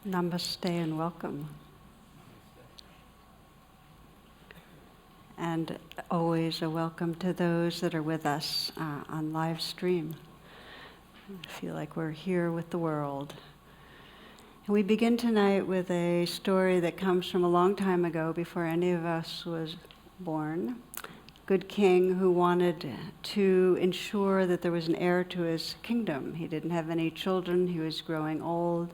Namaste and welcome. And always a welcome to those that are with us on live stream. I feel like we're here with the world. And we begin tonight with a story that comes from a long time ago, before any of us was born. Good king who wanted to ensure that there was an heir to his kingdom. He didn't have any children, he was growing old.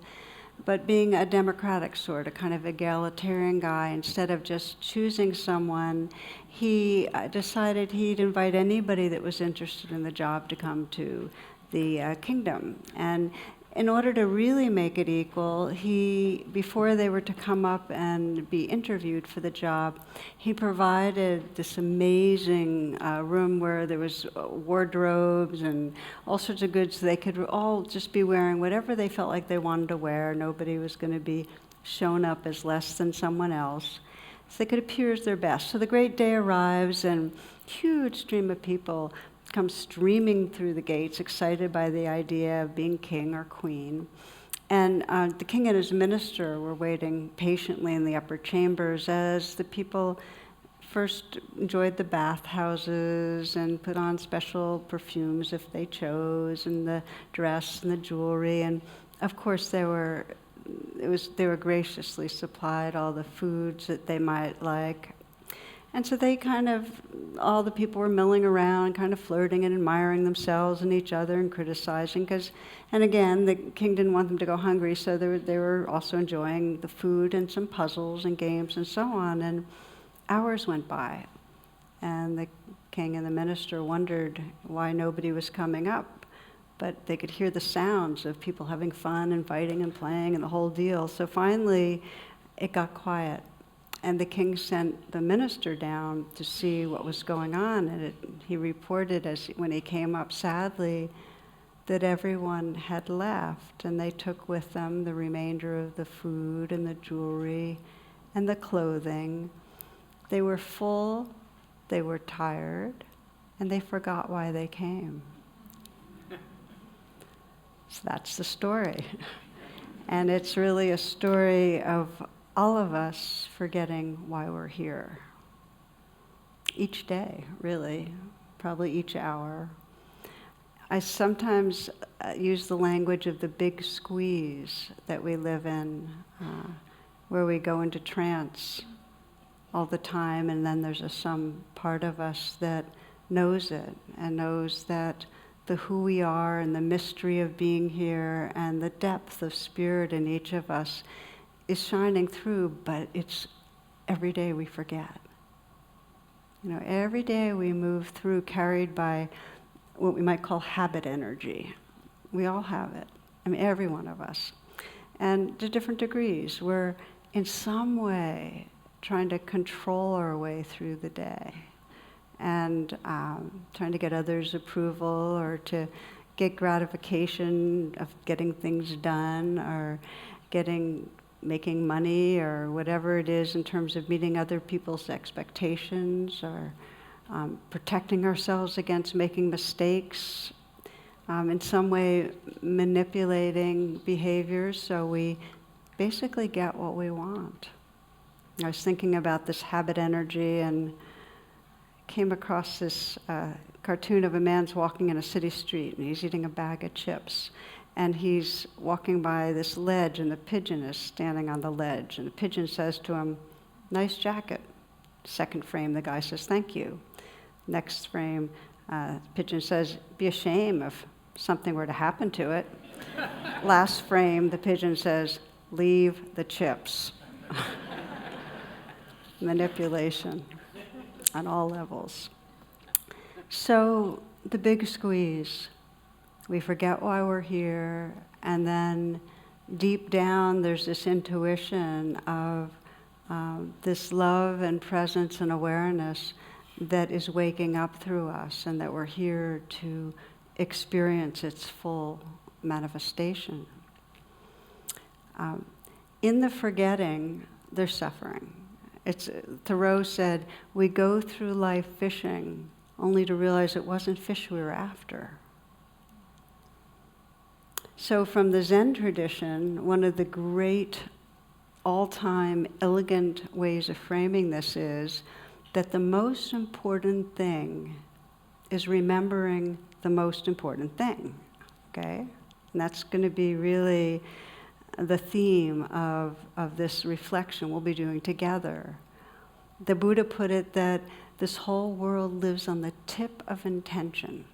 But being a democratic sort, a kind of egalitarian guy, instead of just choosing someone, he decided he'd invite anybody that was interested in the job to come to the kingdom. And in order to really make it equal, before they were to come up and be interviewed for the job, he provided this amazing room where there was wardrobes and all sorts of goods. So they could all just be wearing whatever they felt like they wanted to wear. Nobody was going to be shown up as less than someone else. So they could appear as their best. So the great day arrives, and huge stream of people come streaming through the gates, excited by the idea of being king or queen. And the king and his minister were waiting patiently in the upper chambers as the people first enjoyed the bathhouses and put on special perfumes if they chose, and the dress and the jewelry. And of course they were graciously supplied all the foods that they might like. And so all the people were milling around, kind of flirting and admiring themselves and each other and criticizing. And again, the king didn't want them to go hungry, so they were also enjoying the food and some puzzles and games and so on. And hours went by, and the king and the minister wondered why nobody was coming up. But they could hear the sounds of people having fun and fighting and playing and the whole deal. So finally, it got quiet. And the king sent the minister down to see what was going on, and he reported when he came up sadly that everyone had left, and they took with them the remainder of the food and the jewelry and the clothing. They were full, they were tired, and they forgot why they came. So that's the story. And it's really a story of all of us forgetting why we're here. Each day, really, probably each hour. I sometimes use the language of the big squeeze that we live in, where we go into trance all the time, and then there's some part of us that knows it, and knows that the who we are and the mystery of being here and the depth of spirit in each of us is shining through, but it's every day we forget. Every day we move through carried by what we might call habit energy. We all have it. Every one of us. And to different degrees, we're in some way trying to control our way through the day and trying to get others' approval or to get gratification of getting things done or making money or whatever it is in terms of meeting other people's expectations or protecting ourselves against making mistakes, in some way manipulating behaviors so we basically get what we want. I was thinking about this habit energy and came across this cartoon of a man's walking in a city street and he's eating a bag of chips. And he's walking by this ledge, and the pigeon is standing on the ledge. And the pigeon says to him, "Nice jacket." Second frame, the guy says, "Thank you." Next frame, the pigeon says, "Be a shame if something were to happen to it." Last frame, the pigeon says, "Leave the chips." Manipulation on all levels. So the big squeeze. We forget why we're here, and then deep down there's this intuition of this love and presence and awareness that is waking up through us, and that we're here to experience its full manifestation. In the forgetting, there's suffering. Thoreau said, we go through life fishing only to realize it wasn't fish we were after. So from the Zen tradition, one of the great all-time elegant ways of framing this is that the most important thing is remembering the most important thing, okay? And that's going to be really the theme of this reflection we'll be doing together. The Buddha put it that this whole world lives on the tip of intention.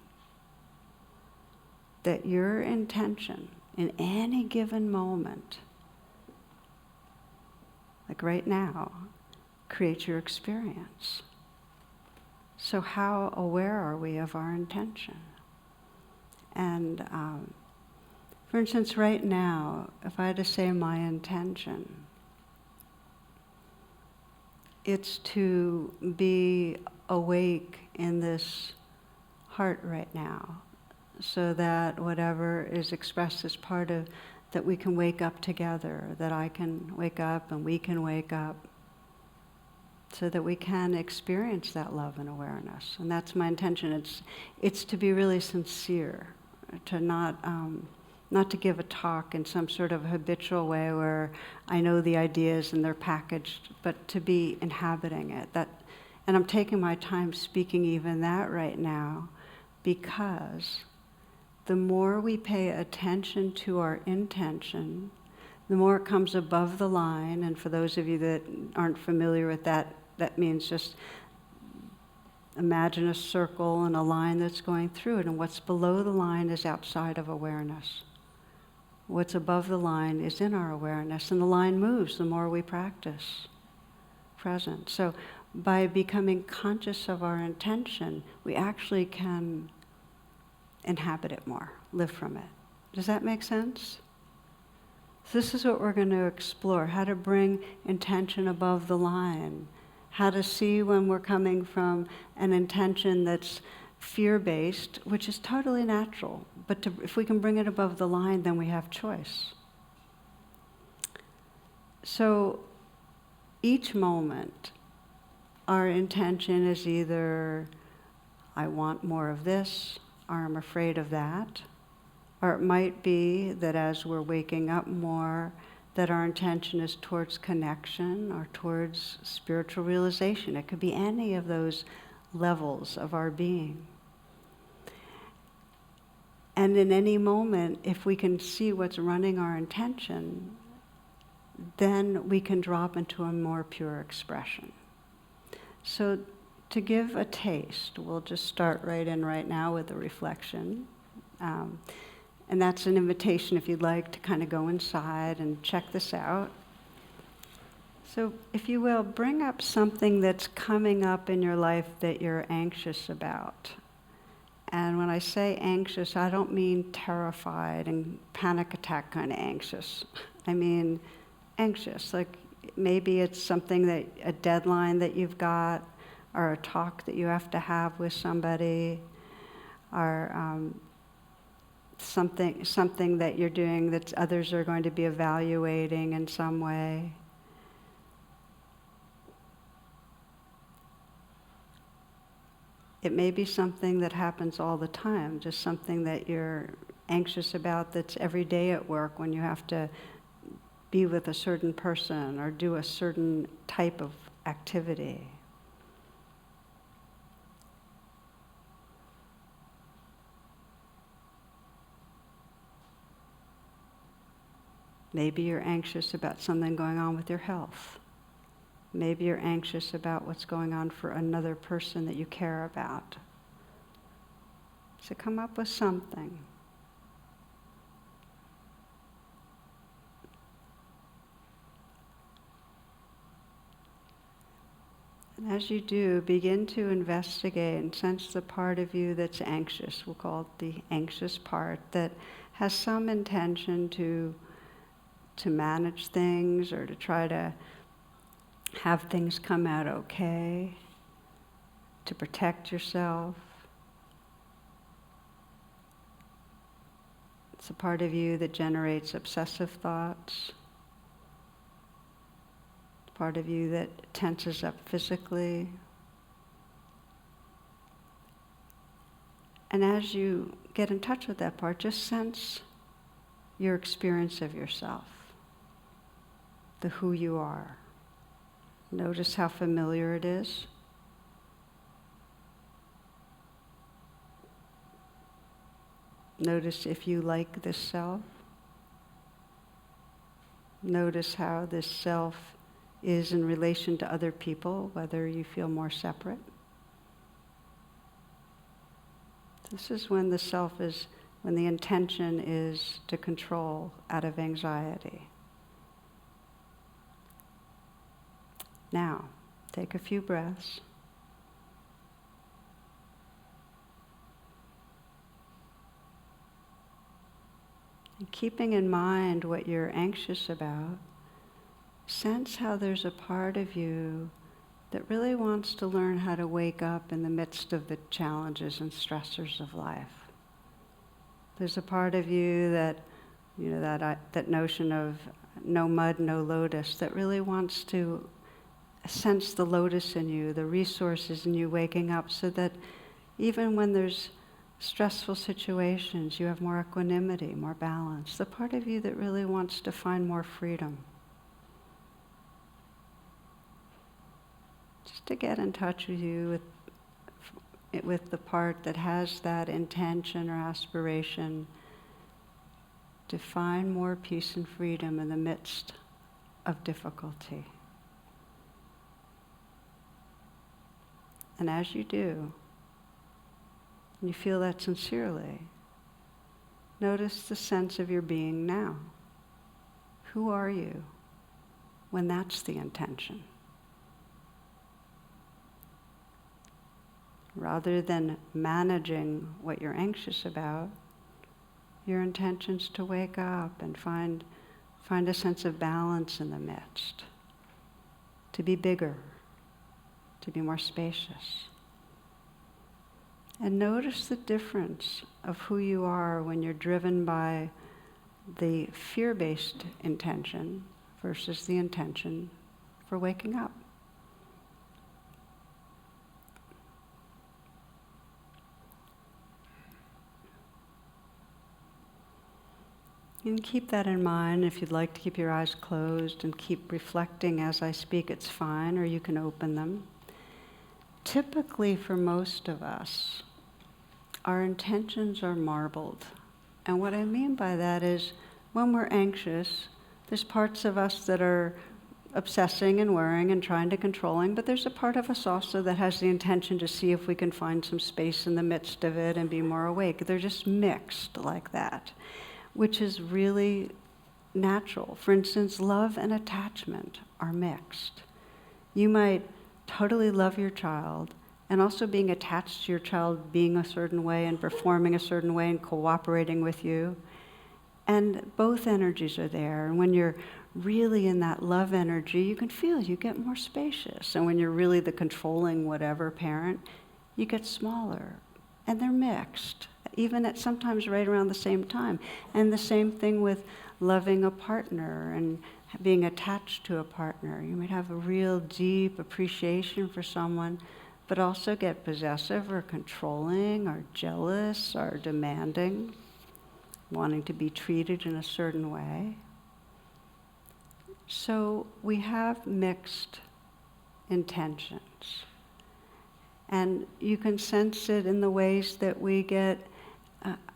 That your intention in any given moment, like right now, creates your experience. So how aware are we of our intention? And for instance, right now, if I had to say my intention, it's to be awake in this heart right now, so that whatever is expressed as part of, that we can wake up together, that I can wake up and we can wake up, so that we can experience that love and awareness. And that's my intention. It's to be really sincere, to not to give a talk in some sort of habitual way where I know the ideas and they're packaged, but to be inhabiting it. And I'm taking my time speaking even that right now, because the more we pay attention to our intention, the more it comes above the line. And for those of you that aren't familiar with that, that means just imagine a circle and a line that's going through it, and what's below the line is outside of awareness. What's above the line is in our awareness, and the line moves the more we practice present. So by becoming conscious of our intention, we actually can inhabit it more, live from it. Does that make sense? So this is what we're going to explore, how to bring intention above the line, how to see when we're coming from an intention that's fear-based, which is totally natural, but if we can bring it above the line, then we have choice. So each moment, our intention is either, I want more of this, or I'm afraid of that. Or it might be that as we're waking up more, that our intention is towards connection or towards spiritual realization. It could be any of those levels of our being. And in any moment, if we can see what's running our intention, then we can drop into a more pure expression. So to give a taste, we'll just start right in right now with a reflection. And that's an invitation, if you'd like, to kind of go inside and check this out. So if you will, bring up something that's coming up in your life that you're anxious about. And when I say anxious, I don't mean terrified and panic attack kind of anxious. I mean anxious, like maybe it's something that, a deadline that you've got, or a talk that you have to have with somebody, or something that you're doing that others are going to be evaluating in some way. It may be something that happens all the time, just something that you're anxious about that's every day at work when you have to be with a certain person or do a certain type of activity. Maybe you're anxious about something going on with your health. Maybe you're anxious about what's going on for another person that you care about. So come up with something. And as you do, begin to investigate and sense the part of you that's anxious. We'll call it the anxious part, that has some intention to manage things or to try to have things come out okay, to protect yourself. It's a part of you that generates obsessive thoughts. It's a part of you that tenses up physically. And as you get in touch with that part, just sense your experience of yourself, the who you are. Notice how familiar it is. Notice if you like this self. Notice how this self is in relation to other people, whether you feel more separate. This is when the self is, when the intention is to control out of anxiety. Now, take a few breaths. And keeping in mind what you're anxious about, sense how there's a part of you that really wants to learn how to wake up in the midst of the challenges and stressors of life. There's a part of you that, that notion of no mud, no lotus, that really wants to sense the lotus in you, the resources in you waking up, so that even when there's stressful situations, you have more equanimity, more balance. The part of you that really wants to find more freedom. Just to get in touch with you, with the part that has that intention or aspiration to find more peace and freedom in the midst of difficulty. And as you do, and you feel that sincerely, notice the sense of your being now. Who are you when that's the intention? Rather than managing what you're anxious about, your intention's to wake up and find a sense of balance in the midst, to be bigger, to be more spacious. And notice the difference of who you are when you're driven by the fear-based intention versus the intention for waking up. And keep that in mind. If you'd like to keep your eyes closed and keep reflecting as I speak, it's fine, or you can open them. Typically, for most of us, our intentions are marbled. And what I mean by that is, when we're anxious, there's parts of us that are obsessing and worrying and trying to controlling, but there's a part of us also that has the intention to see if we can find some space in the midst of it and be more awake. They're just mixed like that, which is really natural. For instance, love and attachment are mixed. You might totally love your child and also being attached to your child being a certain way and performing a certain way and cooperating with you. And both energies are there. And when you're really in that love energy, you can feel you get more spacious. And when you're really the controlling whatever parent, you get smaller. And they're mixed, even at sometimes right around the same time. And the same thing with loving a partner and being attached to a partner. You might have a real deep appreciation for someone, but also get possessive or controlling or jealous or demanding, wanting to be treated in a certain way. So we have mixed intentions. And you can sense it in the ways that we get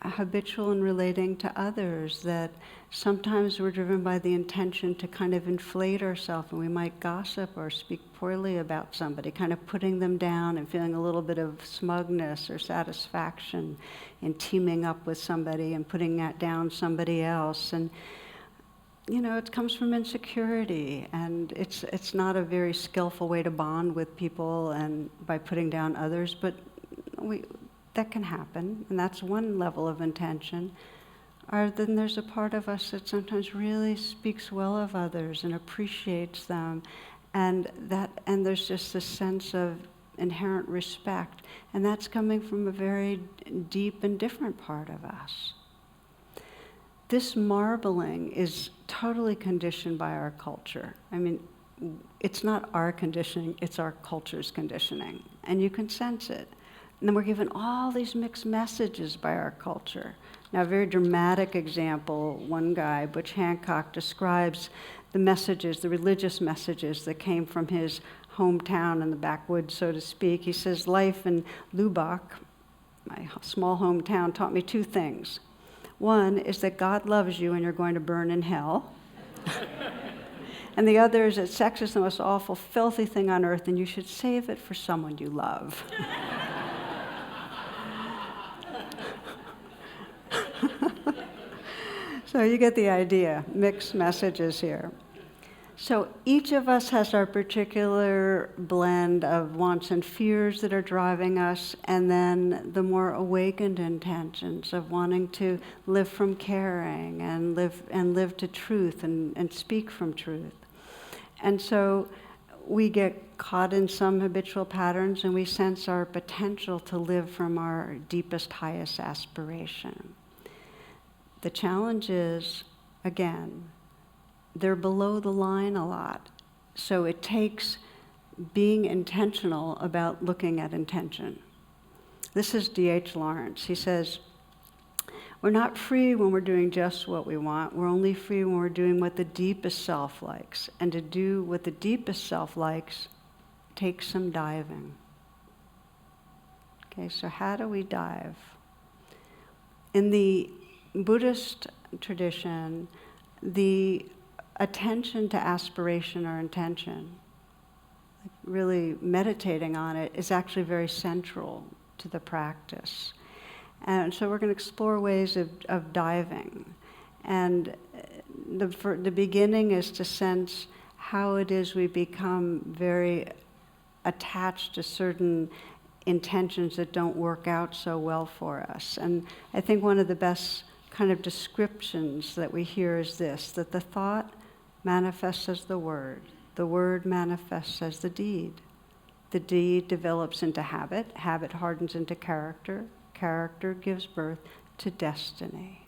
habitual in relating to others, that sometimes we're driven by the intention to kind of inflate ourselves, and we might gossip or speak poorly about somebody, kind of putting them down and feeling a little bit of smugness or satisfaction in teaming up with somebody and putting that down somebody else. And it comes from insecurity, and it's not a very skillful way to bond with people and by putting down others, but that can happen, and that's one level of intention. Or then there's a part of us that sometimes really speaks well of others and appreciates them, and there's just this sense of inherent respect, and that's coming from a very deep and different part of us. This marbling is totally conditioned by our culture. I mean, it's not our conditioning, it's our culture's conditioning, and you can sense it. And then we're given all these mixed messages by our culture. Now, a very dramatic example, one guy, Butch Hancock, describes the messages, the religious messages that came from his hometown in the backwoods, so to speak. He says, life in Lubbock, my small hometown, taught me two things. One is that God loves you and you're going to burn in hell. And the other is that sex is the most awful, filthy thing on earth, and you should save it for someone you love. So you get the idea, mixed messages here. So each of us has our particular blend of wants and fears that are driving us, and then the more awakened intentions of wanting to live from caring and live to truth and speak from truth. And so we get caught in some habitual patterns and we sense our potential to live from our deepest, highest aspiration. The challenge is, again, they're below the line a lot. So it takes being intentional about looking at intention. This is D.H. Lawrence. He says, we're not free when we're doing just what we want. We're only free when we're doing what the deepest self likes. And to do what the deepest self likes takes some diving. Okay, so how do we dive? In the Buddhist tradition, the attention to aspiration or intention, really meditating on it, is actually very central to the practice. And so we're going to explore ways of diving. And the beginning is to sense how it is we become very attached to certain intentions that don't work out so well for us. And I think one of the best kind of descriptions that we hear is this, that the thought manifests as the word manifests as the deed develops into habit hardens into character gives birth to destiny.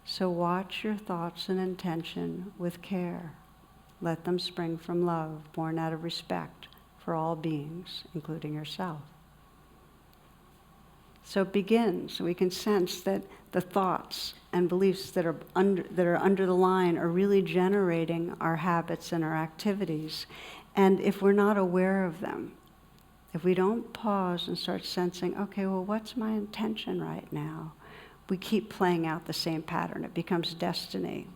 So watch your thoughts and intention with care. Let them spring from love, born out of respect for all beings, including yourself. So it begins. We can sense that the thoughts and beliefs that are under the line are really generating our habits and our activities. And if we're not aware of them, if we don't pause and start sensing, okay, well, what's my intention right now? We keep playing out the same pattern. It becomes destiny.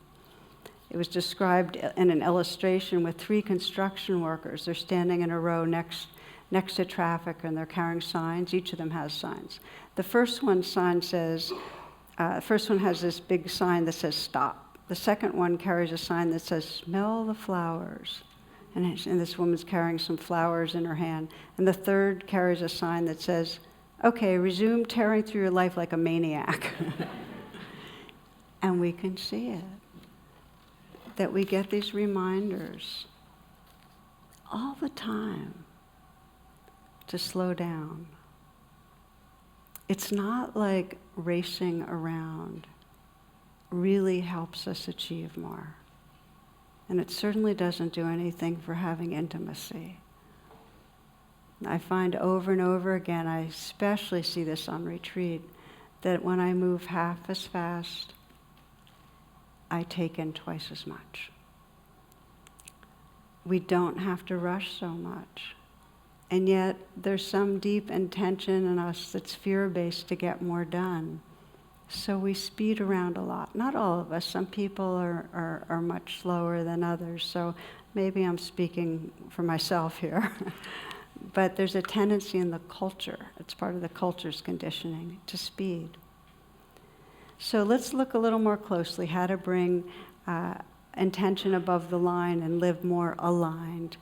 It was described in an illustration with 3 construction workers. They're standing in a row next to traffic, and they're carrying signs. Each of them has signs. The first one has this big sign that says stop. The second one carries a sign that says smell the flowers. And this woman's carrying some flowers in her hand. And the third carries a sign that says, okay, resume tearing through your life like a maniac. And we can see it. That we get these reminders all the time to slow down. It's not like racing around really helps us achieve more. And it certainly doesn't do anything for having intimacy. I find over and over again, I especially see this on retreat, that when I move half as fast, I take in twice as much. We don't have to rush so much. And yet, there's some deep intention in us that's fear-based to get more done. So we speed around a lot. Not all of us. Some people are much slower than others. So maybe I'm speaking for myself here. But there's a tendency in the culture, it's part of the culture's conditioning, to speed. So let's look a little more closely how to bring intention above the line and live more aligned.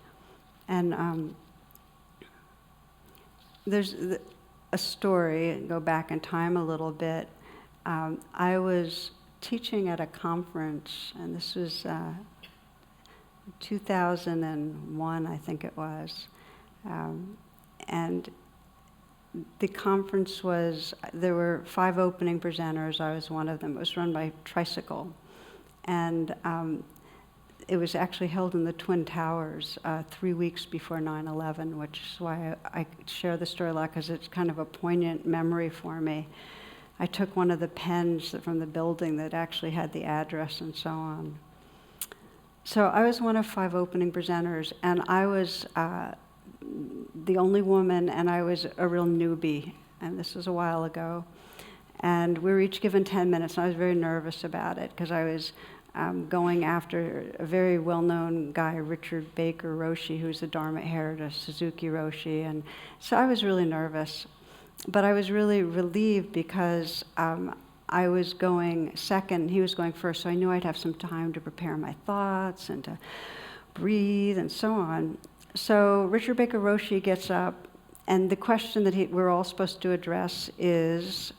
And there's a story, go back in time a little bit. I was teaching at a conference, and this was 2001, I think it was. And the conference there were 5 opening presenters. I was one of them. It was run by Tricycle. And it was actually held in the Twin Towers 3 weeks before 9/11, which is why I share the story a lot, because it's kind of a poignant memory for me. I took one of the pens from the building that actually had the address and so on. So I was one of 5 opening presenters, and I was the only woman, and I was a real newbie, and this was a while ago. And we were each given 10 minutes, and I was very nervous about it, because I was going after a very well-known guy, Richard Baker Roshi, who's the Dharma heir to Suzuki Roshi, and so I was really nervous. But I was really relieved because I was going second, he was going first, so I knew I'd have some time to prepare my thoughts and to breathe and so on. So Richard Baker Roshi gets up, and the question that we're all supposed to address is,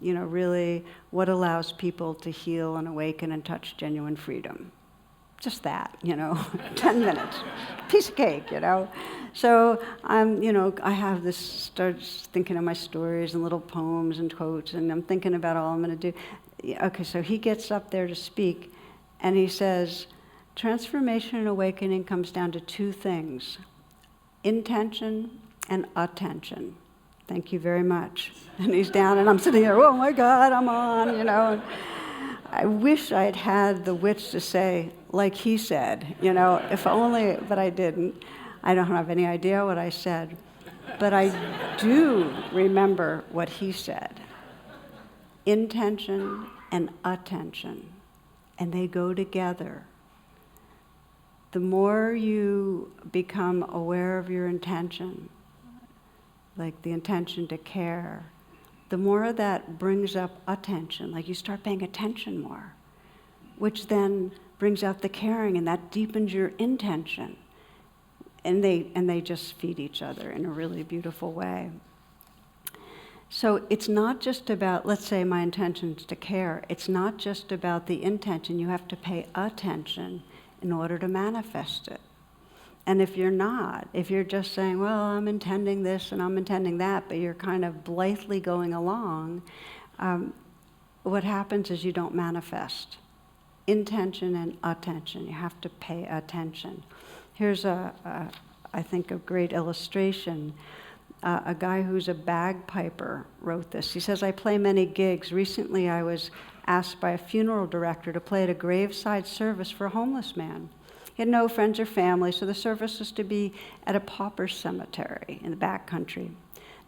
really what allows people to heal and awaken and touch genuine freedom? Just that, 10 minutes, piece of cake, So I have this, start thinking of my stories and little poems and quotes, and I'm thinking about all I'm going to do. Okay, so he gets up there to speak, and he says, transformation and awakening comes down to 2 things, intention and attention. Thank you very much. And he's down, and I'm sitting there, oh my God, I'm on, And I wish I'd had the wits to say, like he said, if only, but I didn't. I don't have any idea what I said, but I do remember what he said. Intention and attention, and they go together. The more you become aware of your intention, like the intention to care, the more that brings up attention, like you start paying attention more, which then brings out the caring, and that deepens your intention. And they just feed each other in a really beautiful way. So it's not just about, let's say my intention is to care, it's not just about the intention, you have to pay attention in order to manifest it. And if you're just saying, well, I'm intending this and I'm intending that, but you're kind of blithely going along, what happens is you don't manifest. Intention and attention, you have to pay attention. Here's I think, a great illustration. A guy who's a bagpiper wrote this. He says, I play many gigs. Recently I was asked by a funeral director to play at a graveside service for a homeless man. He had no friends or family, so the service was to be at a pauper cemetery in the back country.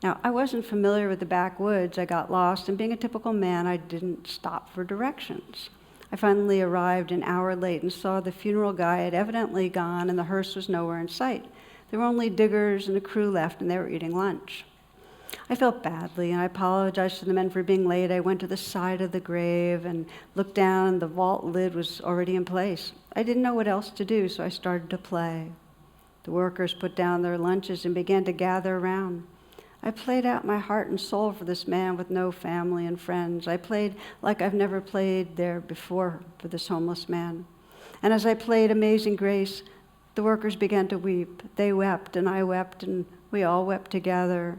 Now, I wasn't familiar with the backwoods. I got lost, and being a typical man, I didn't stop for directions. I finally arrived an hour late and saw the funeral guy had evidently gone, and the hearse was nowhere in sight. There were only diggers and a crew left, and they were eating lunch. I felt badly, and I apologized to the men for being late. I went to the side of the grave and looked down, and the vault lid was already in place. I didn't know what else to do, so I started to play. The workers put down their lunches and began to gather around. I played out my heart and soul for this man with no family and friends. I played like I've never played there before for this homeless man. And as I played Amazing Grace, the workers began to weep. They wept, and I wept, and we all wept together.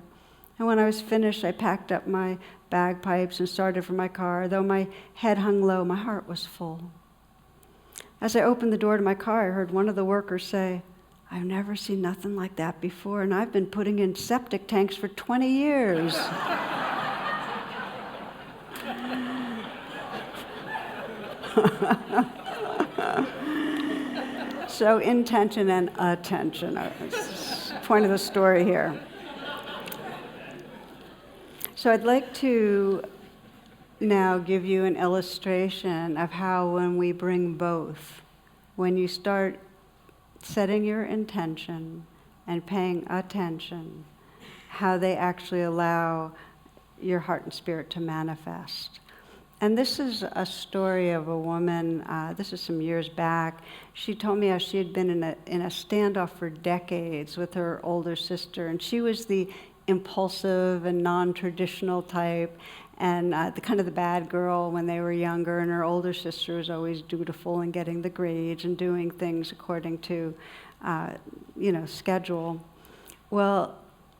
And when I was finished, I packed up my bagpipes and started for my car. Though my head hung low, my heart was full. As I opened the door to my car, I heard one of the workers say, I've never seen nothing like that before, and I've been putting in septic tanks for 20 years. So intention and attention are the point of the story here. So I'd like to now give you an illustration of how when we bring both, when you start setting your intention and paying attention, how they actually allow your heart and spirit to manifest. And this is a story of a woman, this is some years back. She told me how she had been in a standoff for decades with her older sister, and she was the impulsive and non-traditional type, and the kind of the bad girl when they were younger, and her older sister was always dutiful and getting the grades and doing things according to, schedule. Well,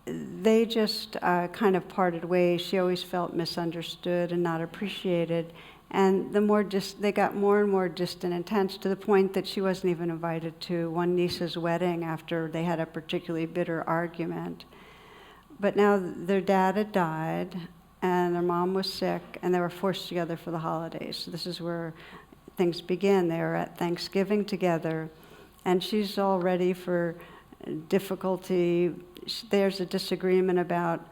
they just kind of parted ways. She always felt misunderstood and not appreciated, and they got more and more distant and tense, to the point that she wasn't even invited to one niece's wedding after they had a particularly bitter argument. But now their dad had died, and their mom was sick, and they were forced together for the holidays. So this is where things begin. They were at Thanksgiving together, and she's all ready for difficulty. There's a disagreement about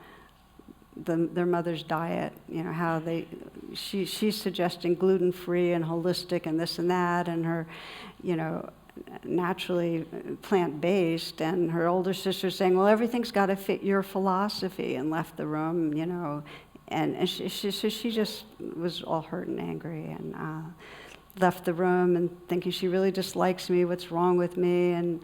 their mother's diet, how she's suggesting gluten-free and holistic and this and that, and her, naturally plant-based, and her older sister's saying, well, everything's got to fit your philosophy, and left the room, and she just was all hurt and angry, and left the room and thinking, she really dislikes me, what's wrong with me, and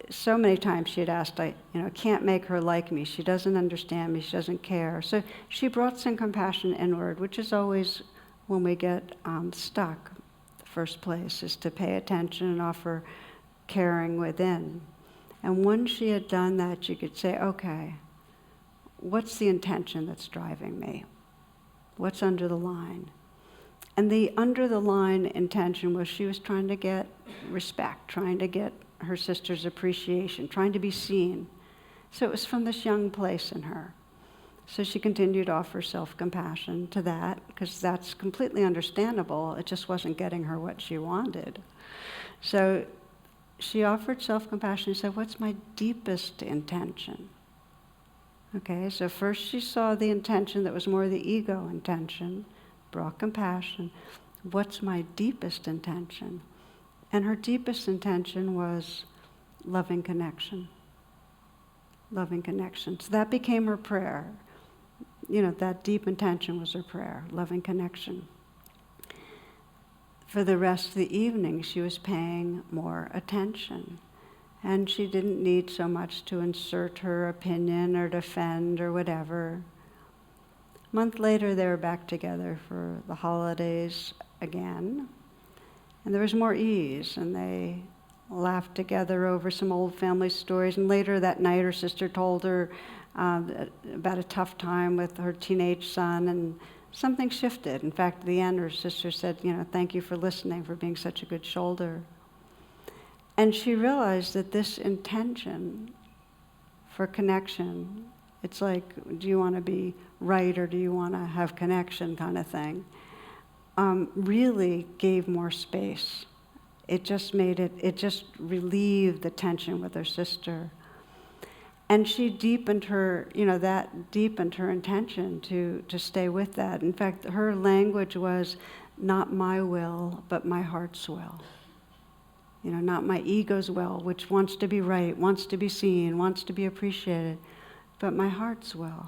so many times she had asked, I can't make her like me. She doesn't understand me. She doesn't care. So she brought some compassion inward, which is always when we get stuck. The first place is to pay attention and offer caring within. And once she had done that, you could say, okay, what's the intention that's driving me? What's under the line? And the under the line intention was she was trying to get respect, trying to get her sister's appreciation, trying to be seen. So it was from this young place in her. So she continued to offer self-compassion to that, because that's completely understandable. It just wasn't getting her what she wanted. So she offered self-compassion and said, what's my deepest intention? Okay, so first she saw the intention that was more the ego intention, brought compassion. What's my deepest intention? And her deepest intention was loving connection. Loving connection. So that became her prayer. That deep intention was her prayer, loving connection. For the rest of the evening, she was paying more attention. And she didn't need so much to insert her opinion or defend or whatever. A month later, they were back together for the holidays again. And there was more ease, and they laughed together over some old family stories. And later that night, her sister told her about a tough time with her teenage son, and something shifted. In fact, at the end, her sister said, thank you for listening, for being such a good shoulder. And she realized that this intention for connection, it's like, do you want to be right or do you want to have connection kind of thing, really gave more space. It just relieved the tension with her sister. And she deepened her, that deepened her intention to stay with that. In fact, her language was not my will, but my heart's will. Not my ego's will, which wants to be right, wants to be seen, wants to be appreciated, but my heart's will,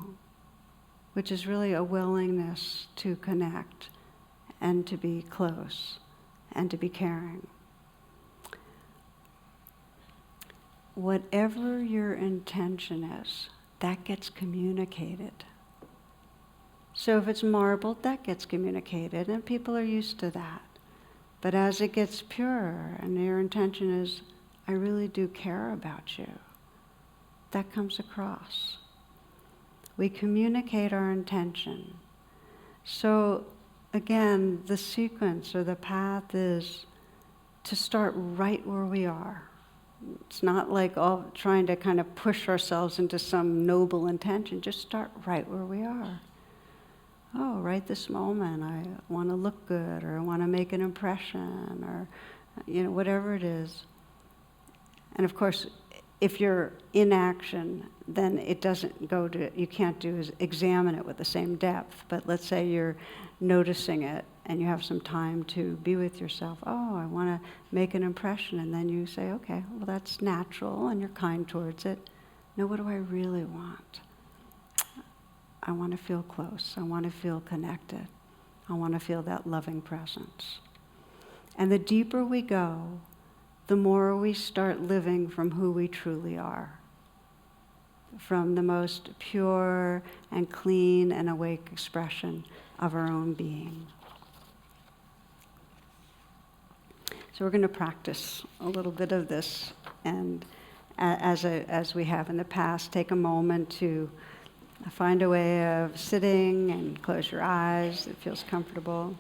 which is really a willingness to connect and to be close and to be caring. Whatever your intention is, that gets communicated. So if it's marbled, that gets communicated, and people are used to that. But as it gets purer, and your intention is, I really do care about you, that comes across. We communicate our intention. So again, the sequence or the path is to start right where we are. It's not like all trying to kind of push ourselves into some noble intention. Just start right where we are. Oh, right this moment, I want to look good, or I want to make an impression, or whatever it is. And of course, if you're in action, then it doesn't go to, you can't do is examine it with the same depth. But let's say you're noticing it and you have some time to be with yourself. Oh, I want to make an impression. And then you say, okay, well, that's natural, and you're kind towards it. Now, what do I really want? I want to feel close. I want to feel connected. I want to feel that loving presence. And the deeper we go, the more we start living from who we truly are, from the most pure and clean and awake expression of our own being. So we're going to practice a little bit of this, and as we have in the past, take a moment to find a way of sitting and close your eyes that feels comfortable.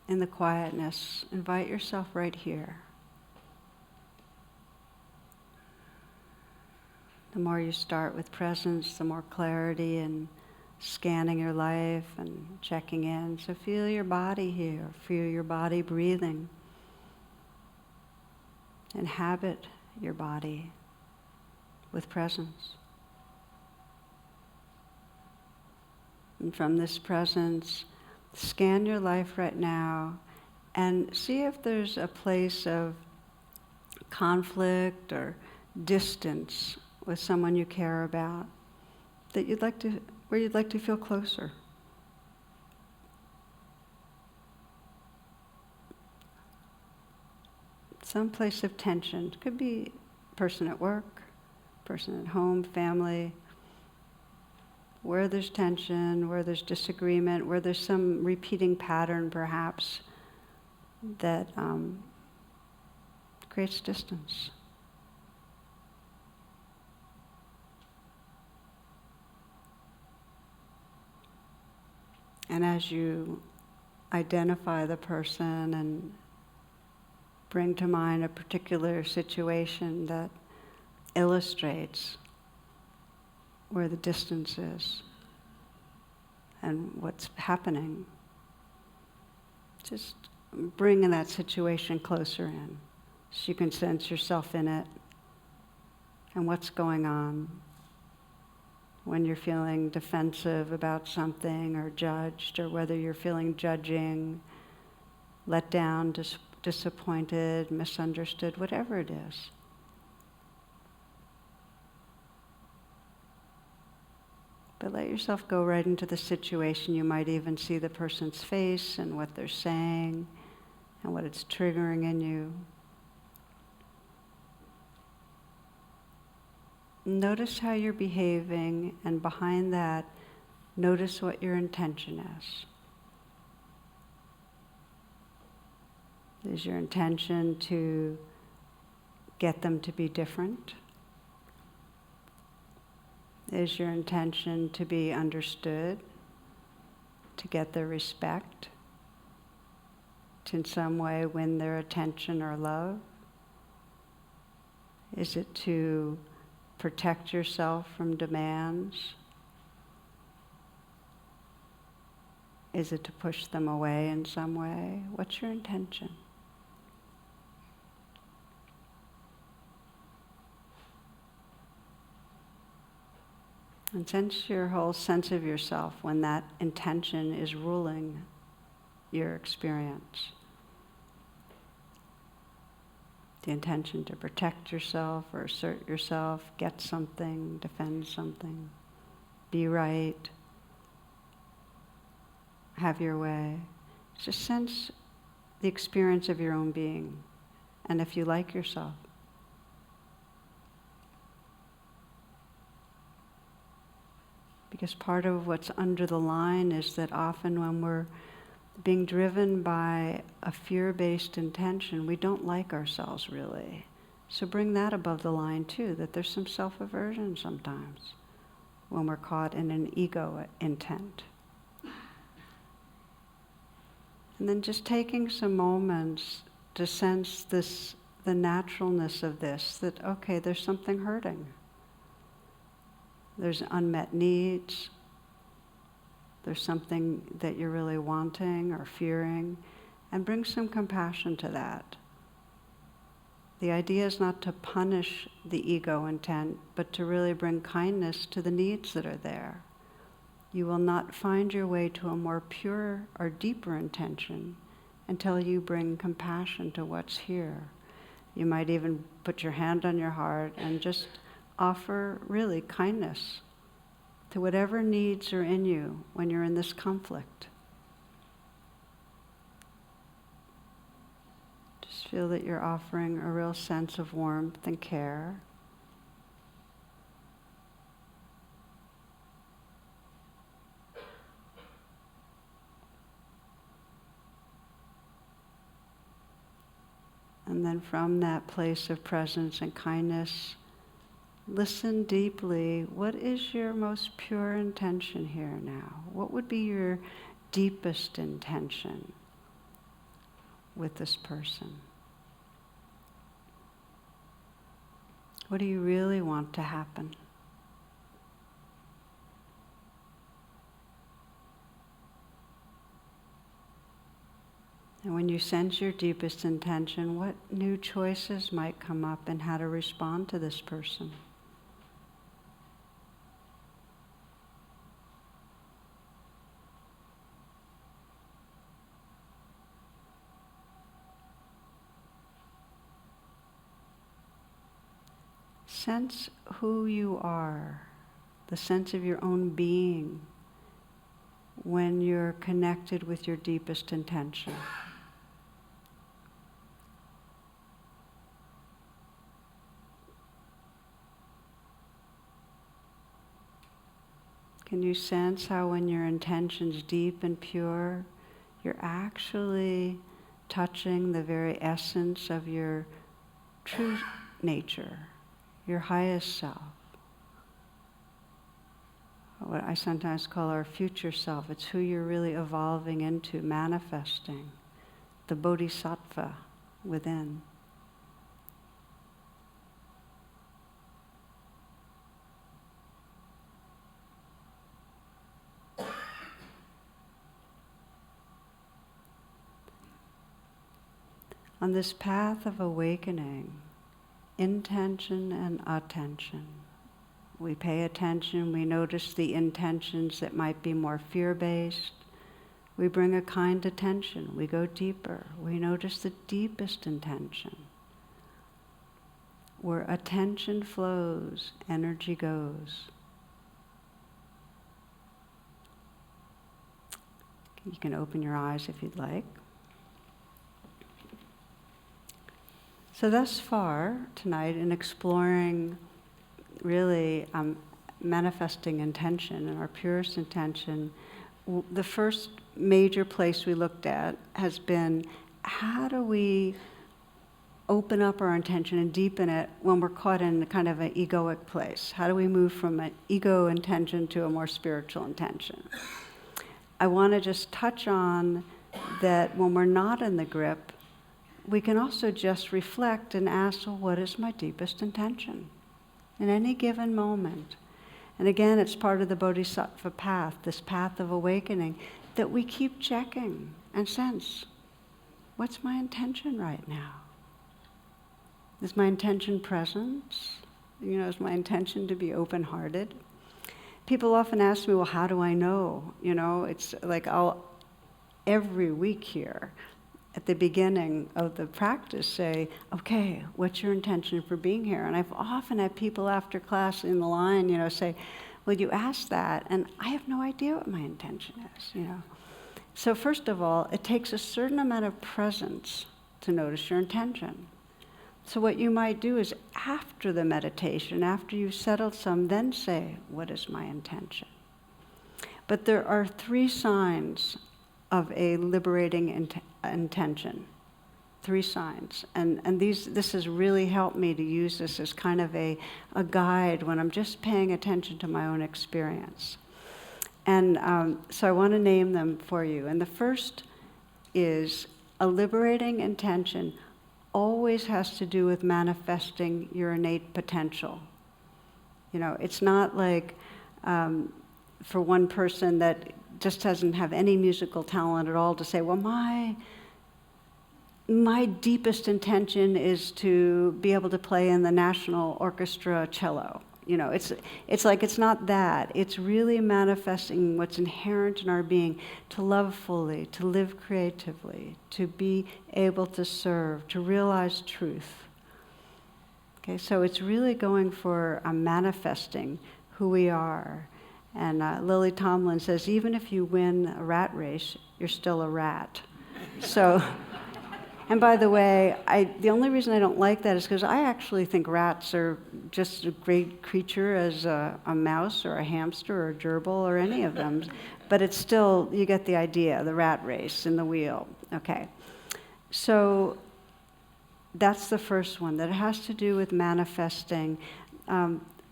in the quietness, invite yourself right here. The more you start with presence, the more clarity and scanning your life and checking in. So feel your body here, feel your body breathing. Inhabit your body with presence. And from this presence, scan your life right now and see if there's a place of conflict or distance with someone you care about that where you'd like to feel closer. Some place of tension. It could be person at work, person at home, family. Where there's tension, where there's disagreement, where there's some repeating pattern perhaps that creates distance. And as you identify the person and bring to mind a particular situation that illustrates where the distance is and what's happening, just bring in that situation closer in so you can sense yourself in it and what's going on when you're feeling defensive about something or judged, or whether you're feeling judging, let down, disappointed, misunderstood, whatever it is. But let yourself go right into the situation. You might even see the person's face and what they're saying and what it's triggering in you. Notice how you're behaving, and behind that, notice what your intention is. Is your intention to get them to be different? Is your intention to be understood, to get their respect, to in some way win their attention or love? Is it to protect yourself from demands? Is it to push them away in some way? What's your intention? And sense your whole sense of yourself when that intention is ruling your experience. The intention to protect yourself or assert yourself, get something, defend something, be right, have your way. Just sense the experience of your own being, and if you like yourself. Because part of what's under the line is that often when we're being driven by a fear-based intention, we don't like ourselves really. So bring that above the line too, that there's some self-aversion sometimes when we're caught in an ego intent. And then just taking some moments to sense this, the naturalness of this, that okay, there's something hurting. There's unmet needs. There's something that you're really wanting or fearing, and bring some compassion to that. The idea is not to punish the ego intent, but to really bring kindness to the needs that are there. You will not find your way to a more pure or deeper intention until you bring compassion to what's here. You might even put your hand on your heart and just offer really kindness to whatever needs are in you when you're in this conflict. Just feel that you're offering a real sense of warmth and care. And then from that place of presence and kindness, listen deeply. What is your most pure intention here now? What would be your deepest intention? with this person? What do you really want to happen? And when you sense your deepest intention, what new choices might come up in how to respond to this person? Sense who you are, the sense of your own being when you're connected with your deepest intention. Can you sense how when your intention's deep and pure, you're actually touching the very essence of your true nature, your highest self? What I sometimes call our future self. It's who you're really evolving into, manifesting, the bodhisattva within. On this path of awakening, intention and attention. We pay attention, we notice the intentions that might be more fear-based. We bring a kind attention, we go deeper. We notice the deepest intention. Where attention flows, energy goes. You can open your eyes if you'd like. So thus far tonight in exploring really manifesting intention and our purest intention, the first major place we looked at has been how do we open up our intention and deepen it when we're caught in kind of an egoic place? How do we move from an ego intention to a more spiritual intention? I want to just touch on that when we're not in the grip, we can also just reflect and ask, well, what is my deepest intention in any given moment? And again, it's part of the bodhisattva path, this path of awakening, that we keep checking and sense, what's my intention right now? Is my intention presence? Is my intention to be open-hearted? People often ask me, well, how do I know? It's like every week here, at the beginning of the practice say, okay, what's your intention for being here? And I've often had people after class in the line, say, well, you asked that, and I have no idea what my intention is, So first of all, it takes a certain amount of presence to notice your intention. So what you might do is after the meditation, after you've settled some, then say, what is my intention? But there are 3 signs of a liberating intention. 3 signs. And this has really helped me to use this as kind of a guide when I'm just paying attention to my own experience. And so I want to name them for you. And the first is a liberating intention always has to do with manifesting your innate potential. It's not like for one person that just doesn't have any musical talent at all to say, well, my deepest intention is to be able to play in the National Orchestra cello. It's like it's not that. It's really manifesting what's inherent in our being, to love fully, to live creatively, to be able to serve, to realize truth. Okay, so it's really going for manifesting who we are. And Lily Tomlin says, even if you win a rat race, you're still a rat. So, and by the way, the only reason I don't like that is because I actually think rats are just a great creature as a mouse or a hamster or a gerbil or any of them. But it's still, you get the idea, the rat race in the wheel. Okay. So that's the first one, that it has to do with manifesting.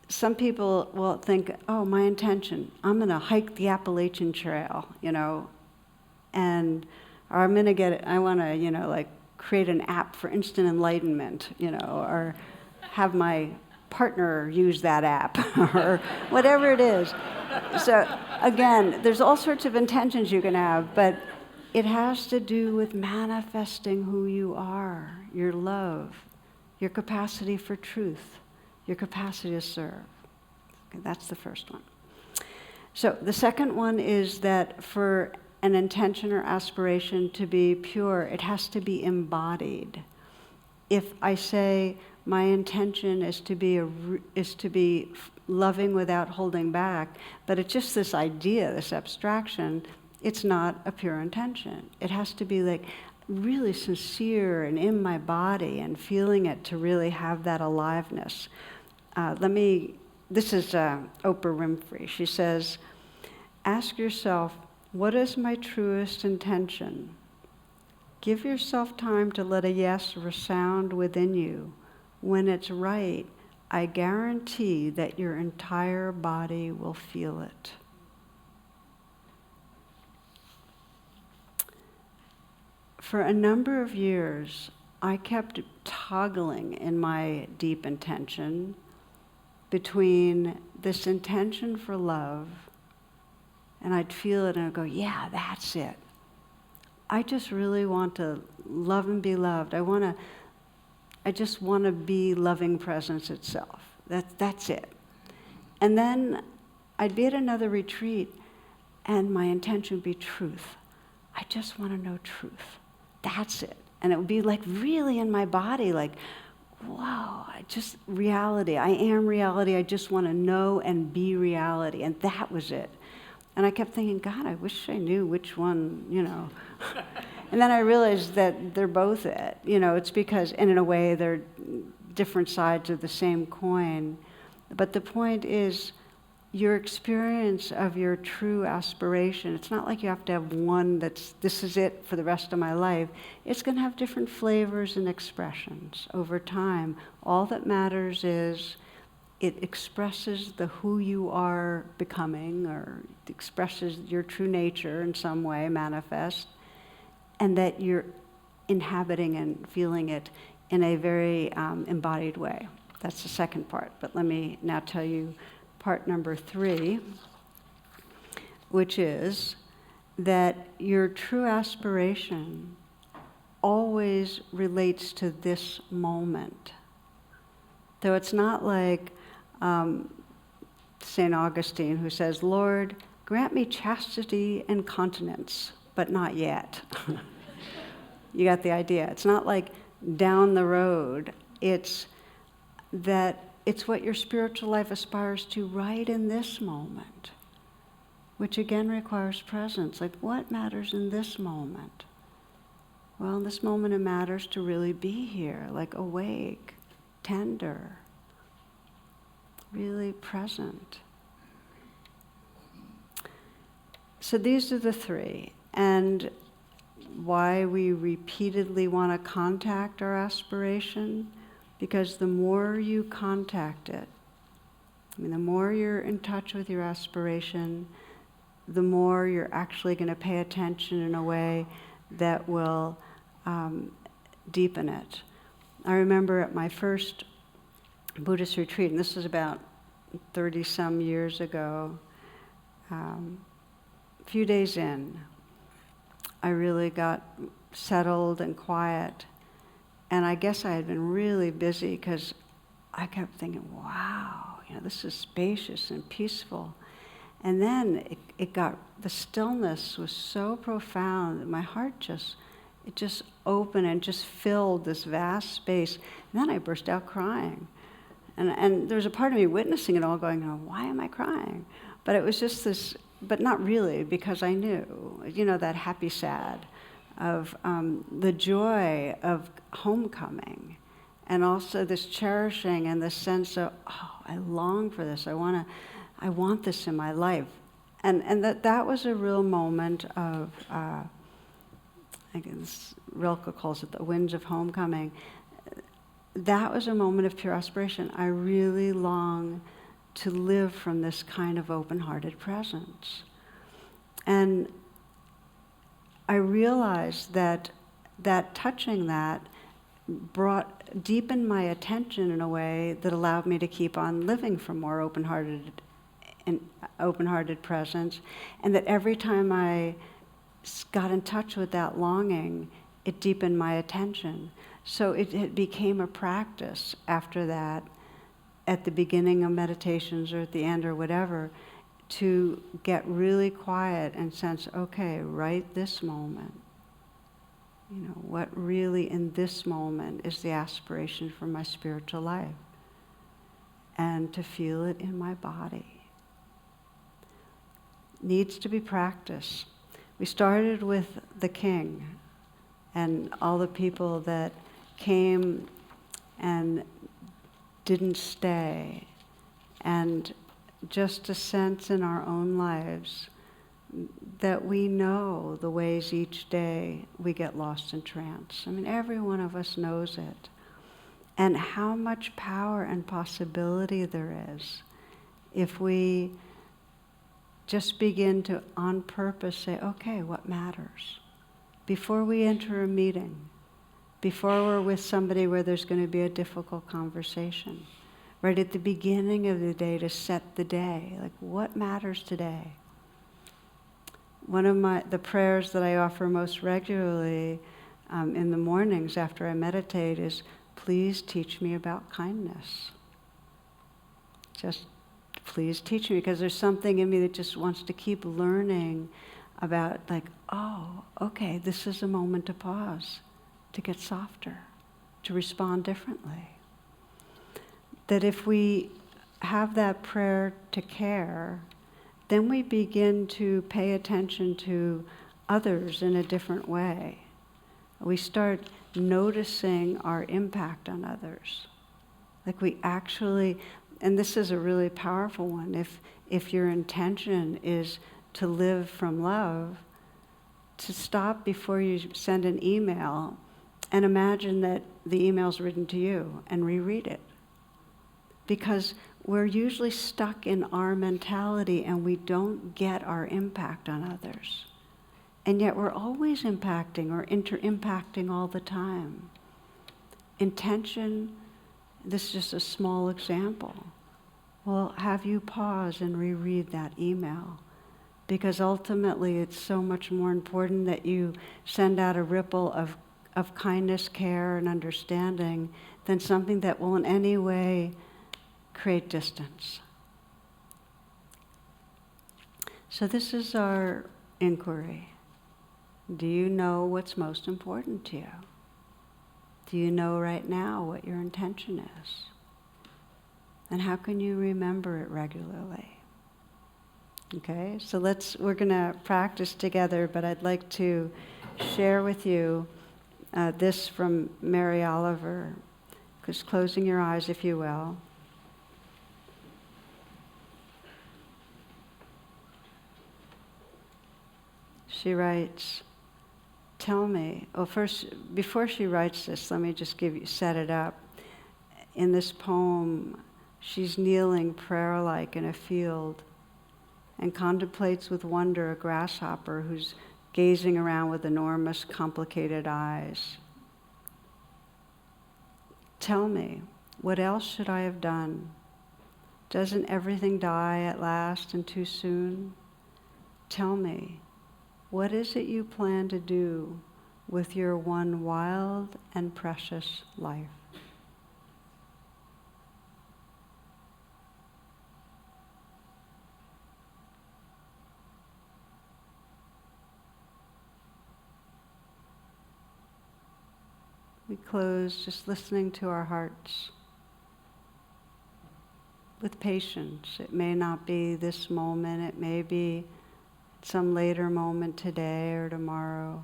Some people will think, oh, my intention, I'm going to hike the Appalachian Trail, or I'm going to I want to, create an app for instant enlightenment, or have my partner use that app, or whatever it is. So again, there's all sorts of intentions you can have, but it has to do with manifesting who you are, your love, your capacity for truth, your capacity to serve. Okay, that's the first one. So the second one is that for an intention or aspiration to be pure, it has to be embodied. If I say my intention is to be loving without holding back, but it's just this idea, this abstraction, it's not a pure intention. It has to be like really sincere and in my body and feeling it to really have that aliveness. This is Oprah Winfrey. She says, ask yourself, what is my truest intention? Give yourself time to let a yes resound within you. When it's right, I guarantee that your entire body will feel it. For a number of years, I kept toggling in my deep intention between this intention for love, and I'd feel it and I'd go, yeah, that's it. I just really want to love and be loved. I just want to be loving presence itself. That's it. And then I'd be at another retreat and my intention would be truth. I just want to know truth. That's it. And it would be like really in my body, like, wow, just reality. I am reality. I just want to know and be reality. And that was it. And I kept thinking, God, I wish I knew which one, And then I realized that they're both it. It's because, and in a way, they're different sides of the same coin. But the point is, your experience of your true aspiration, it's not like you have to have one this is it for the rest of my life. It's going to have different flavors and expressions over time. All that matters is it expresses the who you are becoming, or expresses your true nature in some way, manifest, and that you're inhabiting and feeling it in a very embodied way. That's the second part. But let me now tell you part number 3, which is that your true aspiration always relates to this moment. So it's not like St. Augustine, who says, Lord, grant me chastity and continence, but not yet. You got the idea. It's not like down the road. It's that it's what your spiritual life aspires to right in this moment, which again requires presence. Like, what matters in this moment? Well, in this moment it matters to really be here, like awake, tender, really present. So these are the 3. And why we repeatedly want to contact our aspiration, because the more you contact it, the more you're in touch with your aspiration, the more you're actually going to pay attention in a way that will deepen it. I remember at my first Buddhist retreat, and this was about 30-some years ago, a few days in, I really got settled and quiet. And I guess I had been really busy because I kept thinking, wow, this is spacious and peaceful. And then the stillness was so profound that my heart just opened and just filled this vast space. And then I burst out crying. And there was a part of me witnessing it all going, oh, why am I crying? But it was just this, but not really, because I knew, that happy sad of the joy of homecoming, and also this cherishing and the sense of, oh, I long for this. I want this in my life, and that was a real moment of, I guess Rilke calls it the winds of homecoming. That was a moment of pure aspiration. I really long to live from this kind of open-hearted presence, and I realized that that touching that deepened my attention in a way that allowed me to keep on living from more open-hearted presence, and that every time I got in touch with that longing, it deepened my attention. So it became a practice after that, at the beginning of meditations or at the end or whatever, to get really quiet and sense, okay, right this moment, what really in this moment is the aspiration for my spiritual life, and to feel it in my body. Needs to be practiced. We started with the king and all the people that came and didn't stay, and just a sense in our own lives that we know the ways each day we get lost in trance. I mean, every one of us knows it. And how much power and possibility there is if we just begin to, on purpose, say, okay, what matters? Before we enter a meeting, before we're with somebody where there's going to be a difficult conversation, right at the beginning of the day, to set the day, like what matters today? One of the prayers that I offer most regularly in the mornings after I meditate is, please teach me about kindness. Just please teach me, because there's something in me that just wants to keep learning about, like, oh, okay, this is a moment to pause, to get softer, to respond differently. That if we have that prayer to care, then we begin to pay attention to others in a different way. We start noticing our impact on others. Like we actually, and this is a really powerful one, if your intention is to live from love, to stop before you send an email and imagine that the email's written to you and reread it. Because we're usually stuck in our mentality and we don't get our impact on others. And yet we're always impacting or inter-impacting all the time. Intention, this is just a small example. Well, have you pause and reread that email? Because ultimately it's so much more important that you send out a ripple of kindness, care, and understanding than something that will in any way create distance. So this is our inquiry. Do you know what's most important to you? Do you know right now what your intention is? And how can you remember it regularly? Okay, so we're gonna practice together, but I'd like to share with you this from Mary Oliver. Just closing your eyes, if you will. She writes, tell me, first, before she writes this, let me just set it up. In this poem, she's kneeling prayer-like in a field and contemplates with wonder a grasshopper who's gazing around with enormous, complicated eyes. Tell me, what else should I have done? Doesn't everything die at last and too soon? Tell me, what is it you plan to do with your one wild and precious life? We close just listening to our hearts with patience. It may not be this moment, it may be some later moment today or tomorrow.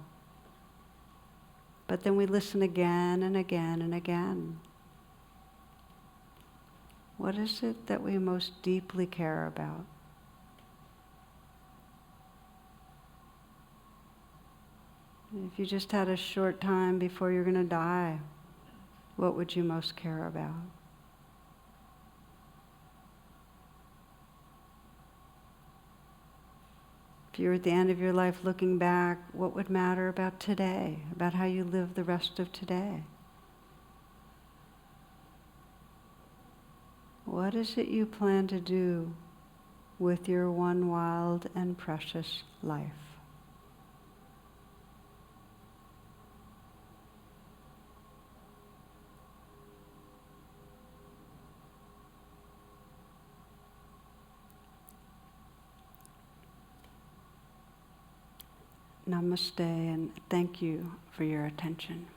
But then we listen again and again and again. What is it that we most deeply care about? If you just had a short time before you're going to die, what would you most care about? If you're at the end of your life looking back, what would matter about today, about how you live the rest of today? What is it you plan to do with your one wild and precious life? Namaste, and thank you for your attention.